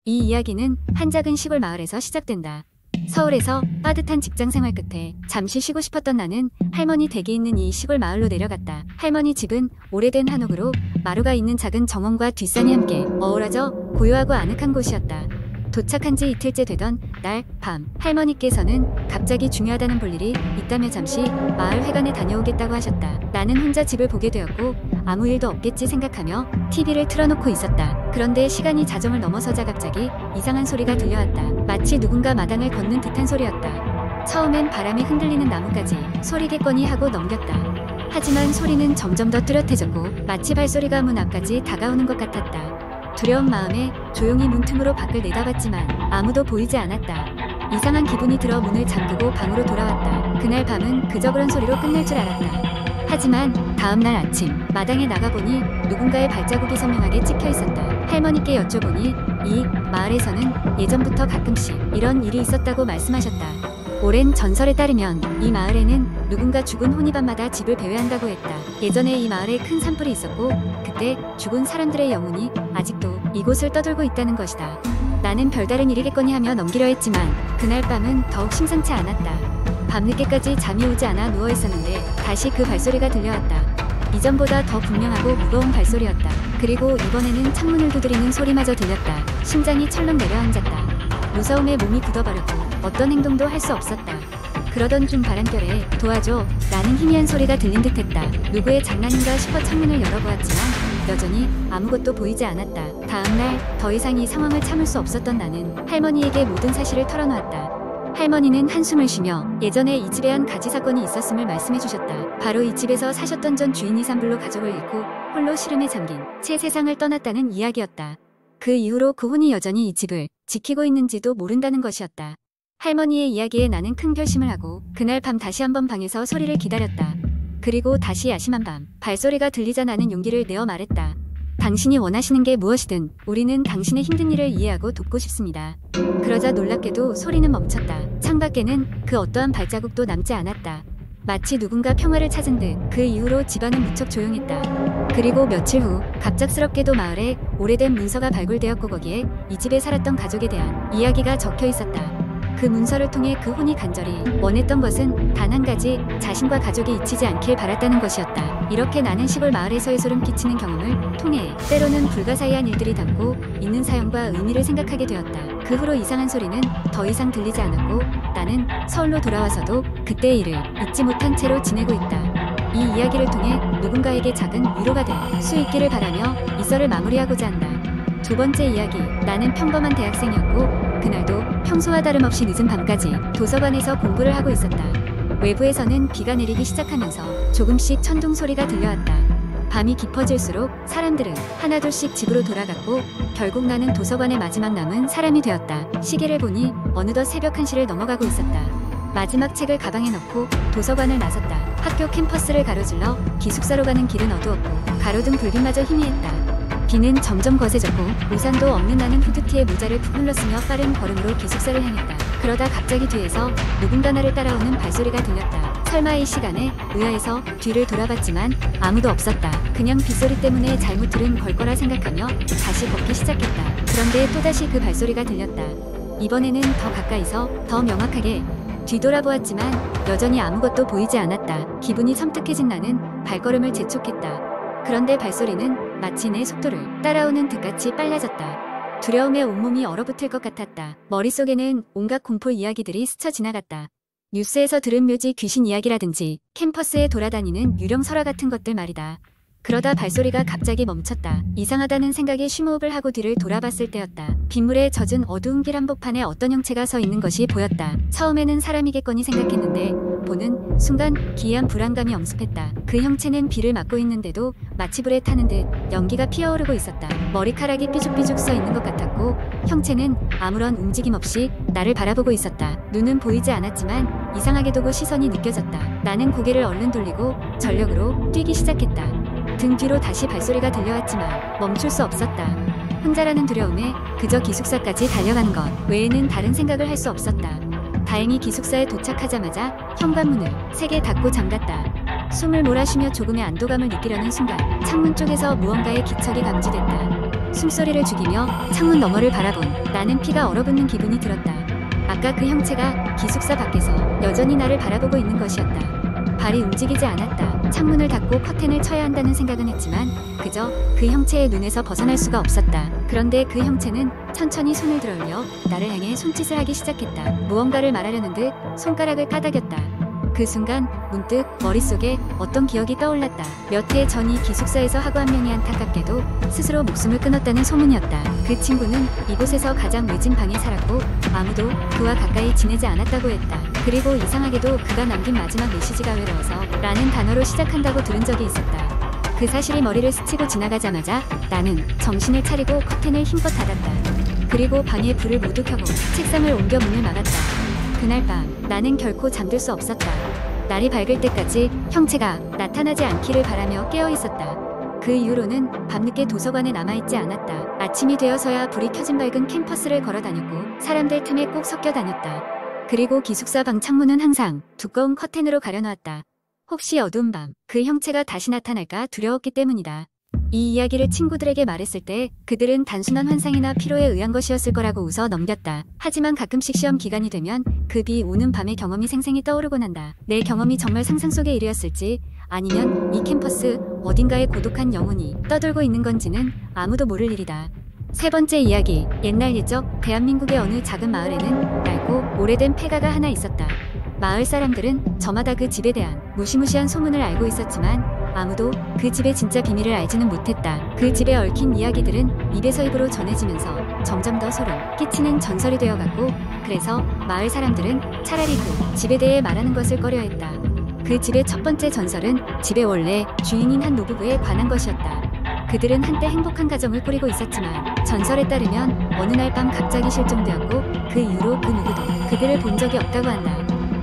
이 이야기는 한 작은 시골 마을에서 시작된다. 서울에서 빠듯한 직장생활 끝에 잠시 쉬고 싶었던 나는 할머니 댁이 있는 이 시골 마을로 내려갔다. 할머니 집은 오래된 한옥으로 마루가 있는 작은 정원과 뒷산이 함께 어우러져 고요하고 아늑한 곳이었다. 도착한 지 이틀째 되던 날 밤, 할머니께서는 갑자기 중요하다는 볼일이 있다며 잠시 마을 회관에 다녀오겠다고 하셨다. 나는 혼자 집을 보게 되었고 아무 일도 없겠지 생각하며 TV를 틀어놓고 있었다. 그런데 시간이 자정을 넘어서자 갑자기 이상한 소리가 들려왔다. 마치 누군가 마당을 걷는 듯한 소리였다. 처음엔 바람이 흔들리는 나무까지 소리겠거니 하고 넘겼다. 하지만 소리는 점점 더 뚜렷해졌고 마치 발소리가 문 앞까지 다가오는 것 같았다. 두려운 마음에 조용히 문틈으로 밖을 내다봤지만 아무도 보이지 않았다. 이상한 기분이 들어 문을 잠그고 방으로 돌아왔다. 그날 밤은 그저 그런 소리로 끝날 줄 알았다. 하지만 다음날 아침 마당에 나가보니 누군가의 발자국이 선명하게 찍혀 있었다. 할머니께 여쭤보니 이 마을에서는 예전부터 가끔씩 이런 일이 있었다고 말씀하셨다. 오랜 전설에 따르면 이 마을에는 누군가 죽은 혼이 밤마다 집을 배회한다고 했다. 예전에 이 마을에 큰 산불이 있었고 그때 죽은 사람들의 영혼이 아직도 이곳을 떠돌고 있다는 것이다. 나는 별다른 일이겠거니 하며 넘기려 했지만 그날 밤은 더욱 심상치 않았다. 밤늦게까지 잠이 오지 않아 누워있었는데 다시 그 발소리가 들려왔다. 이전보다 더 분명하고 무거운 발소리였다. 그리고 이번에는 창문을 두드리는 소리마저 들렸다. 심장이 철렁 내려앉았다. 무서움에 몸이 굳어버렸고 어떤 행동도 할 수 없었다. 그러던 중 바람결에 도와줘 라는 희미한 소리가 들린 듯했다. 누구의 장난인가 싶어 창문을 열어보았지만 여전히 아무것도 보이지 않았다. 다음날 더 이상 이 상황을 참을 수 없었던 나는 할머니에게 모든 사실을 털어놓았다. 할머니는 한숨을 쉬며 예전에 이 집에 한 가지 사건이 있었음을 말씀해 주셨다. 바로 이 집에서 사셨던 전 주인이 산불로 가족을 잃고 홀로 시름에 잠긴 채 세상을 떠났다는 이야기였다. 그 이후로 그 혼이 여전히 이 집을 지키고 있는지도 모른다는 것이었다. 할머니의 이야기에 나는 큰 결심을 하고 그날 밤 다시 한번 방에서 소리를 기다렸다. 그리고 다시 야심한 밤 발소리가 들리자 나는 용기를 내어 말했다. 당신이 원하시는 게 무엇이든 우리는 당신의 힘든 일을 이해하고 돕고 싶습니다. 그러자 놀랍게도 소리는 멈췄다. 창밖에는 그 어떠한 발자국도 남지 않았다. 마치 누군가 평화를 찾은 듯 그 이후로 집안은 무척 조용했다. 그리고 며칠 후 갑작스럽게도 마을에 오래된 문서가 발굴되었고 거기에 이 집에 살았던 가족에 대한 이야기가 적혀 있었다. 그 문서를 통해 그 혼이 간절히 원했던 것은 단 한 가지, 자신과 가족이 잊히지 않길 바랐다는 것이었다. 이렇게 나는 시골 마을에서의 소름 끼치는 경험을 통해 때로는 불가사의한 일들이 담고 있는 사연과 의미를 생각하게 되었다. 그 후로 이상한 소리는 더 이상 들리지 않았고 나는 서울로 돌아와서도 그때의 일을 잊지 못한 채로 지내고 있다. 이 이야기를 통해 누군가에게 작은 위로가 될 수 있기를 바라며 이 썰을 마무리하고자 한다. 두 번째 이야기, 나는 평범한 대학생이었고 그날도 평소와 다름없이 늦은 밤까지 도서관에서 공부를 하고 있었다. 외부에서는 비가 내리기 시작하면서 조금씩 천둥 소리가 들려왔다. 밤이 깊어질수록 사람들은 하나둘씩 집으로 돌아갔고 결국 나는 도서관의 마지막 남은 사람이 되었다. 시계를 보니 어느덧 새벽 1시를 넘어가고 있었다. 마지막 책을 가방에 넣고 도서관을 나섰다. 학교 캠퍼스를 가로질러 기숙사로 가는 길은 어두웠고 가로등 불빛마저 희미했다. 비는 점점 거세졌고 우산도 없는 나는 후드티에 모자를 푹 눌렀으며 빠른 걸음으로 기숙사를 향했다. 그러다 갑자기 뒤에서 누군가 나를 따라오는 발소리가 들렸다. 설마 이 시간에 의아해서 뒤를 돌아봤지만 아무도 없었다. 그냥 빗소리 때문에 잘못 들은 걸 거라 생각하며 다시 걷기 시작했다. 그런데 또다시 그 발소리가 들렸다. 이번에는 더 가까이서 더 명확하게 뒤돌아보았지만 여전히 아무것도 보이지 않았다. 기분이 섬뜩해진 나는 발걸음을 재촉했다. 그런데 발소리는 마치 내 속도를 따라오는 듯같이 빨라졌다. 두려움에 온몸이 얼어붙을 것 같았다. 머릿속에는 온갖 공포 이야기들이 스쳐 지나갔다. 뉴스에서 들은 묘지 귀신 이야기라든지 캠퍼스에 돌아다니는 유령 설화 같은 것들 말이다. 그러다 발소리가 갑자기 멈췄다. 이상하다는 생각에 쉼호흡을 하고 뒤를 돌아봤을 때였다. 빗물에 젖은 어두운 길 한복판에 어떤 형체가 서 있는 것이 보였다. 처음에는 사람이겠거니 생각했는데 보는 순간 기이한 불안감이 엄습했다. 그 형체는 비를 맞고 있는데도 마치 불에 타는 듯 연기가 피어오르고 있었다. 머리카락이 삐죽삐죽 서 있는 것 같았고 형체는 아무런 움직임 없이 나를 바라보고 있었다. 눈은 보이지 않았지만 이상하게도 그 시선이 느껴졌다. 나는 고개를 얼른 돌리고 전력으로 뛰기 시작했다. 등 뒤로 다시 발소리가 들려왔지만 멈출 수 없었다. 혼자라는 두려움에 그저 기숙사까지 달려가는 것 외에는 다른 생각을 할 수 없었다. 다행히 기숙사에 도착하자마자 현관문을 세게 닫고 잠갔다. 숨을 몰아쉬며 조금의 안도감을 느끼려는 순간 창문 쪽에서 무언가의 기척이 감지됐다. 숨소리를 죽이며 창문 너머를 바라본 나는 피가 얼어붙는 기분이 들었다. 아까 그 형체가 기숙사 밖에서 여전히 나를 바라보고 있는 것이었다. 발이 움직이지 않았다. 창문을 닫고 커튼을 쳐야 한다는 생각은 했지만 그저 그 형체의 눈에서 벗어날 수가 없었다. 그런데 그 형체는 천천히 손을 들어올려 나를 향해 손짓을 하기 시작했다. 무언가를 말하려는 듯 손가락을 까닥였다. 그 순간 문득 머릿속에 어떤 기억이 떠올랐다. 몇 해 전 이 기숙사에서 학우 한 명이 안타깝게도 스스로 목숨을 끊었다는 소문이었다. 그 친구는 이곳에서 가장 외진 방에 살았고 아무도 그와 가까이 지내지 않았다고 했다. 그리고 이상하게도 그가 남긴 마지막 메시지가 외로워서 라는 단어로 시작한다고 들은 적이 있었다. 그 사실이 머리를 스치고 지나가자마자 나는 정신을 차리고 커튼을 힘껏 닫았다. 그리고 방에 불을 모두 켜고 책상을 옮겨 문을 막았다. 그날 밤 나는 결코 잠들 수 없었다. 날이 밝을 때까지 형체가 나타나지 않기를 바라며 깨어 있었다. 그 이후로는 밤늦게 도서관에 남아있지 않았다. 아침이 되어서야 불이 켜진 밝은 캠퍼스를 걸어 다녔고 사람들 틈에 꼭 섞여 다녔다. 그리고 기숙사 방 창문은 항상 두꺼운 커튼으로 가려놓았다. 혹시 어두운 밤 그 형체가 다시 나타날까 두려웠기 때문이다. 이 이야기를 친구들에게 말했을 때 그들은 단순한 환상이나 피로에 의한 것이었을 거라고 웃어 넘겼다. 하지만 가끔씩 시험 기간이 되면 그 비 오는 밤의 경험이 생생히 떠오르곤 한다. 내 경험이 정말 상상 속의 일이었을지 아니면 이 캠퍼스 어딘가에 고독한 영혼이 떠돌고 있는 건지는 아무도 모를 일이다. 세 번째 이야기. 옛날 옛적 대한민국의 어느 작은 마을에는 낡고 오래된 폐가가 하나 있었다. 마을 사람들은 저마다 그 집에 대한 무시무시한 소문을 알고 있었지만 아무도 그 집의 진짜 비밀을 알지는 못했다. 그 집에 얽힌 이야기들은 입에서 입으로 전해지면서 점점 더 소름 끼치는 전설이 되어갔고 그래서 마을 사람들은 차라리 그 집에 대해 말하는 것을 꺼려했다. 그 집의 첫 번째 전설은 집의 원래 주인인 한 노부부에 관한 것이었다. 그들은 한때 행복한 가정을 꾸리고 있었지만 전설에 따르면 어느 날 밤 갑자기 실종되었고 그 이후로 그 누구도 그들을 본 적이 없다고 한다.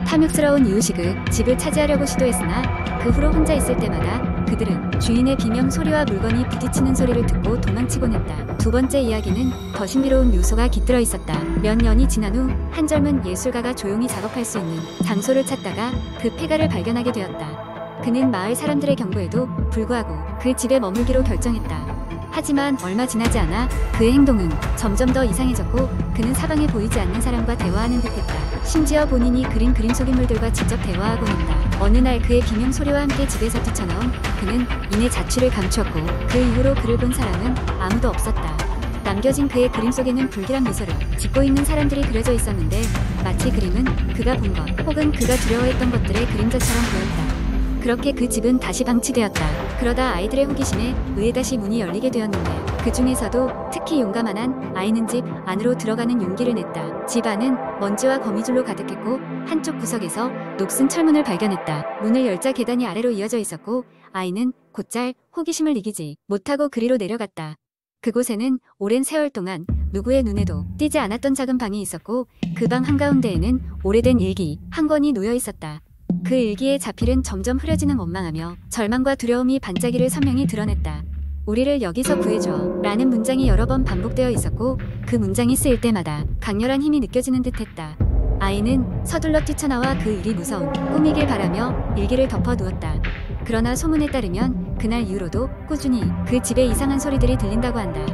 탐욕스러운 이유식은 집을 차지하려고 시도했으나 그 후로 혼자 있을 때마다 그들은 주인의 비명 소리와 물건이 부딪히는 소리를 듣고 도망치곤 했다. 두 번째 이야기는 더 신비로운 요소가 깃들어 있었다. 몇 년이 지난 후 한 젊은 예술가가 조용히 작업할 수 있는 장소를 찾다가 그 폐가를 발견하게 되었다. 그는 마을 사람들의 경고에도 불구하고 그 집에 머물기로 결정했다. 하지만 얼마 지나지 않아 그의 행동은 점점 더 이상해졌고 그는 사방에 보이지 않는 사람과 대화하는 듯했다. 심지어 본인이 그린 그림 속 인물들과 직접 대화하곤 했다. 어느 날 그의 비명 소리와 함께 집에서 뛰쳐나온 그는 이내 자취를 감추었고 그 이후로 그를 본 사람은 아무도 없었다. 남겨진 그의 그림 속에는 불길한 미소를 짓고 있는 사람들이 그려져 있었는데 마치 그림은 그가 본 것 혹은 그가 두려워했던 것들의 그림자처럼 보였다. 그렇게 그 집은 다시 방치되었다. 그러다 아이들의 호기심에 의해 다시 문이 열리게 되었는데 그 중에서도 특히 용감한 한 아이는 집 안으로 들어가는 용기를 냈다. 집 안은 먼지와 거미줄로 가득했고 한쪽 구석에서 녹슨 철문을 발견했다. 문을 열자 계단이 아래로 이어져 있었고 아이는 곧잘 호기심을 이기지 못하고 그리로 내려갔다. 그곳에는 오랜 세월 동안 누구의 눈에도 띄지 않았던 작은 방이 있었고 그 방 한가운데에는 오래된 일기 한 권이 놓여 있었다. 그 일기의 자필은 점점 흐려지는 원망하며 절망과 두려움이 반짝이를 선명히 드러냈다. 우리를 여기서 구해줘 라는 문장이 여러 번 반복되어 있었고 그 문장이 쓰일 때마다 강렬한 힘이 느껴지는 듯했다. 아이는 서둘러 뛰쳐나와 그 일이 무서운 꿈이길 바라며 일기를 덮어두었다. 그러나 소문에 따르면 그날 이후로도 꾸준히 그 집에 이상한 소리들이 들린다고 한다.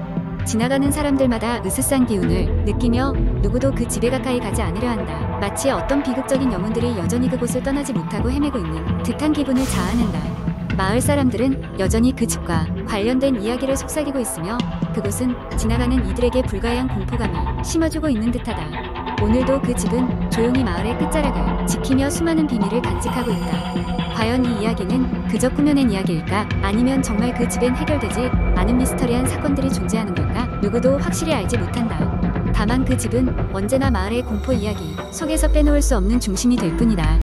지나가는 사람들마다 으스스한 기운을 느끼며 누구도 그 집에 가까이 가지 않으려 한다. 마치 어떤 비극적인 영혼들이 여전히 그곳을 떠나지 못하고 헤매고 있는 듯한 기분을 자아낸다. 마을 사람들은 여전히 그 집과 관련된 이야기를 속삭이고 있으며 그곳은 지나가는 이들에게 불가해한 공포감을 심어주고 있는 듯하다. 오늘도 그 집은 조용히 마을의 끝자락을 지키며 수많은 비밀을 간직하고 있다. 과연 이 이야기는 그저 꾸며낸 이야기일까? 아니면 정말 그 집엔 해결되지 않은 미스터리한 사건들이 존재하는 걸까? 누구도 확실히 알지 못한다. 다만 그 집은 언제나 마을의 공포 이야기 속에서 빼놓을 수 없는 중심이 될 뿐이다.